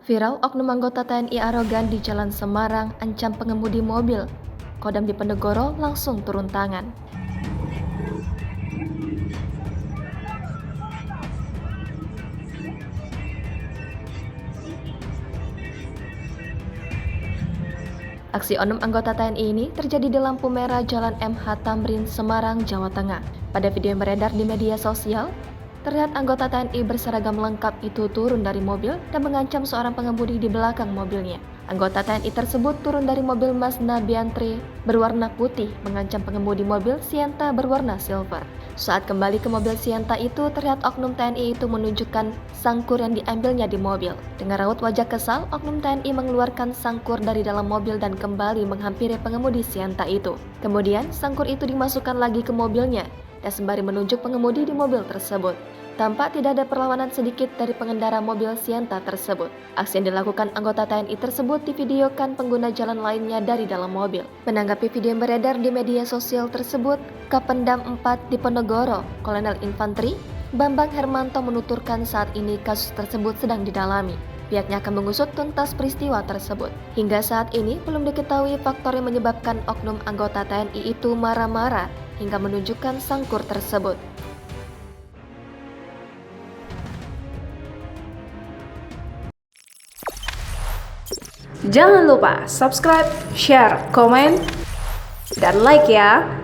Viral oknum anggota TNI arogan di Jalan Semarang ancam pengemudi mobil. Kodam Diponegoro langsung turun tangan. Aksi oknum anggota TNI ini terjadi di lampu merah Jalan MH Tamrin, Semarang, Jawa Tengah. Pada video yang beredar di media sosial, terlihat anggota TNI berseragam lengkap itu turun dari mobil dan mengancam seorang pengemudi di belakang mobilnya. Anggota TNI tersebut turun dari mobil Mazda Biantre berwarna putih, mengancam pengemudi mobil Sienta berwarna silver. Saat kembali ke mobil Sienta itu, terlihat oknum TNI itu menunjukkan sangkur yang diambilnya di mobil. Dengan raut wajah kesal, oknum TNI mengeluarkan sangkur dari dalam mobil dan kembali menghampiri pengemudi Sienta itu. Kemudian, sangkur itu dimasukkan lagi ke mobilnya dan sembari menunjuk pengemudi di mobil tersebut. Tampak tidak ada perlawanan sedikit dari pengendara mobil Sienta tersebut. Aksi yang dilakukan anggota TNI tersebut divideokan pengguna jalan lainnya dari dalam mobil. Menanggapi video yang beredar di media sosial tersebut, Kapendam 4 Diponegoro, Kolonel Infanteri Bambang Hermanto menuturkan saat ini kasus tersebut sedang didalami. Pihaknya akan mengusut tuntas peristiwa tersebut. Hingga saat ini belum diketahui faktor yang menyebabkan oknum anggota TNI itu marah-marah hingga menunjukkan sangkur tersebut. Jangan lupa subscribe, share, komen, dan like ya.